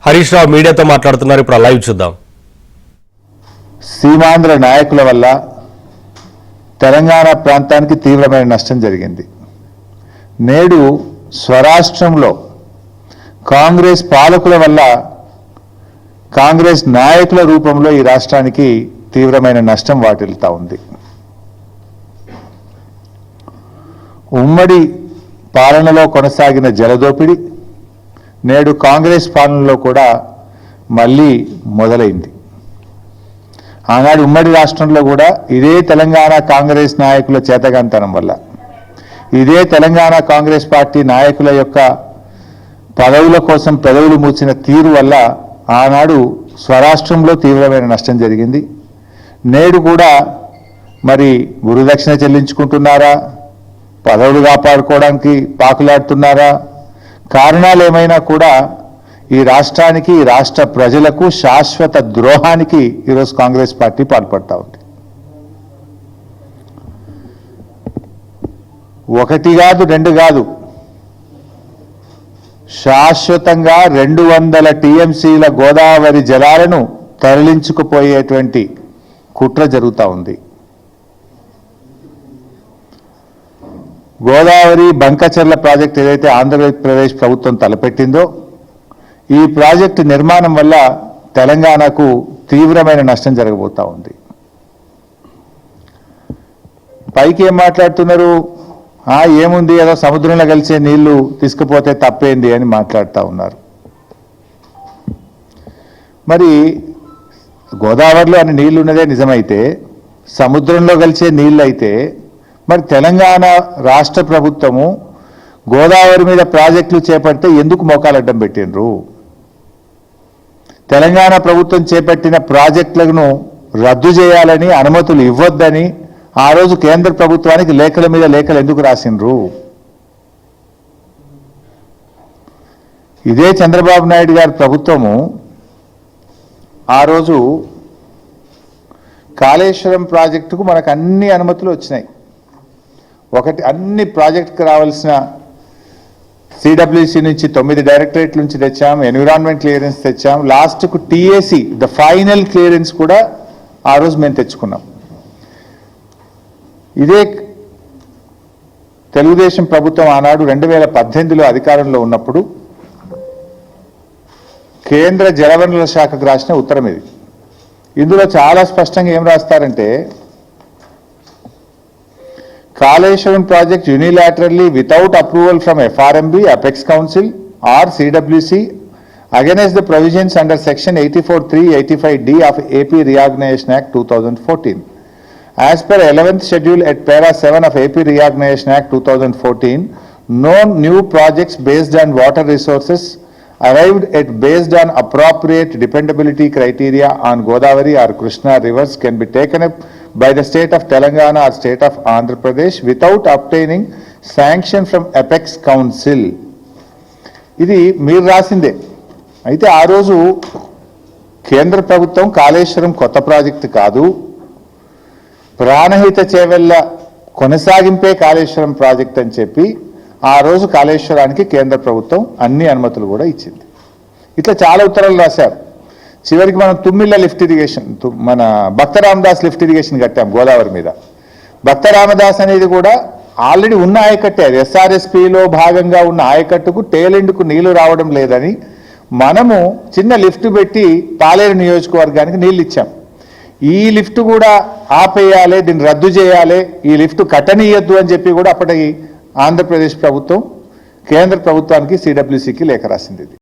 హరీష్ రావు మీడియాతో మాట్లాడుతున్నారు. ఇప్పుడు లైవ్ చూద్దాం. సీమాంధ్ర నాయకుల వల్ల తెలంగాణ ప్రాంతానికి తీవ్రమైన నష్టం జరిగింది. నేడు స్వరాష్ట్రంలో కాంగ్రెస్ పాలకుల వల్ల కాంగ్రెస్ నాయకుల రూపంలో ఈ రాష్ట్రానికి తీవ్రమైన నష్టం వాటిల్తా ఉంది. ఉమ్మడి పాలనలో కొనసాగిన జలదోపిడి నేడు కాంగ్రెస్ పాలనలో కూడా మళ్ళీ మొదలైంది. ఆనాడు ఉమ్మడి రాష్ట్రంలో కూడా ఇదే తెలంగాణ కాంగ్రెస్ నాయకుల చేతగాంతనం వల్ల, ఇదే తెలంగాణ కాంగ్రెస్ పార్టీ నాయకుల యొక్క పదవుల కోసం పెదవులు మూసిన తీరు వల్ల ఆనాడు స్వరాష్ట్రంలో తీవ్రమైన నష్టం జరిగింది. నేడు కూడా మరి గురుదక్షిణ చెల్లించుకుంటున్నారా, పదవులు కాపాడుకోవడానికి పాకులాడుతున్నారా, కారణాలు ఏమైనా కూడా ఈ రాష్ట్రానికి, ఈ రాష్ట్ర ప్రజలకు శాశ్వత ద్రోహానికి ఈరోజు కాంగ్రెస్ పార్టీ పాల్పడతా ఉంది. ఒకటి కాదు, రెండు కాదు, శాశ్వతంగా 200 టీఎంసీల గోదావరి జలాలను తరలించుకుపోయేటువంటి కుట్ర జరుగుతూ ఉంది. గోదావరి బంకచర్ల ప్రాజెక్టు ఏదైతే ఆంధ్రప్రదేశ్ ప్రభుత్వం తలపెట్టిందో, ఈ ప్రాజెక్టు నిర్మాణం వల్ల తెలంగాణకు తీవ్రమైన నష్టం జరగబోతా ఉంది. పైకి ఏం మాట్లాడుతున్నారు, ఏముంది ఏదో సముద్రంలో కలిసే నీళ్లు తీసుకుపోతే తప్పేంది అని మాట్లాడుతూ ఉన్నారు. మరి గోదావరిలో అన్ని నీళ్లు ఉన్నదే నిజమైతే, సముద్రంలో కలిసే నీళ్ళు అయితే మరి తెలంగాణ రాష్ట్ర ప్రభుత్వము గోదావరి మీద ప్రాజెక్టులు చేపడితే ఎందుకు మోకాలడ్డం పెట్టినరు? తెలంగాణ ప్రభుత్వం చేపట్టిన ప్రాజెక్టులను రద్దు చేయాలని, అనుమతులు ఇవ్వొద్దని ఆ రోజు కేంద్ర ప్రభుత్వానికి లేఖల మీద లేఖలు ఎందుకు రాసినరు? ఇదే చంద్రబాబు నాయుడు గారి ప్రభుత్వము ఆ రోజు కాళేశ్వరం ప్రాజెక్టుకు మనకు అన్ని అనుమతులు వచ్చినాయి. ఒకటి, అన్ని ప్రాజెక్టుకు రావాల్సిన సిడబ్ల్యూసి నుంచి 9 డైరెక్టరేట్ల నుంచి తెచ్చాం, ఎన్విరాన్మెంట్ క్లియరెన్స్ తెచ్చాం, లాస్ట్కు టీఏసీ ద ఫైనల్ క్లియరెన్స్ కూడా ఆ రోజు మేము తెచ్చుకున్నాం. ఇదే తెలుగుదేశం ప్రభుత్వం ఆనాడు 2018లో అధికారంలో ఉన్నప్పుడు కేంద్ర జలవనరుల శాఖకు రాసిన ఉత్తరం ఇది. ఇందులో చాలా స్పష్టంగా ఏం రాస్తారంటే, Kaleshwaram project unilaterally without approval from FRMB, Apex Council or CWC against the provisions under section 84(3), 85D of AP Reorganization Act 2014. As per 11th schedule at para 7 of AP Reorganization Act 2014, no new projects based on water resources arrived at based on appropriate dependability criteria on Godavari or Krishna rivers can be taken up by the state of Telangana or state of Andhra Pradesh without obtaining sanction from Apex Council. ఇది మీరు రాసిందే. అయితే ఆ రోజు కేంద్ర ప్రభుత్వం కాళేశ్వరం కొత్త project కాదు, Pranahita Chevella కొనసాగింపే Kaleshwaram project అని చెప్పి ఆ రోజు కాళేశ్వరానికి కేంద్ర ప్రభుత్వం అన్ని అనుమతులు కూడా ఇచ్చింది. ఇట్లా చాలా ఉత్తరాలు రాశారు. చివరికి మనం తుమ్మిళ్ళ లిఫ్ట్ ఇరిగేషన్, మన భక్త రామదాస్ లిఫ్ట్ ఇరిగేషన్ కట్టాం గోదావరి మీద. భక్త రామదాస్ అనేది కూడా ఆల్రెడీ ఉన్న ఆయకట్టే, అది ఎస్ఆర్ఎస్పిలో భాగంగా ఉన్న ఆయకట్టుకు టేలెండ్కు నీళ్లు రావడం లేదని మనము చిన్న లిఫ్ట్ పెట్టి పాలేరు నియోజకవర్గానికి నీళ్ళు ఇచ్చాం. ఈ లిఫ్ట్ కూడా ఆపేయాలి, దీన్ని రద్దు చేయాలి, ఈ లిఫ్ట్ కట్టనీయద్దు అని చెప్పి కూడా అప్పటికి ఆంధ్రప్రదేశ్ ప్రభుత్వం కేంద్ర ప్రభుత్వానికి సిడబ్ల్యూసికి లేఖ రాసింది.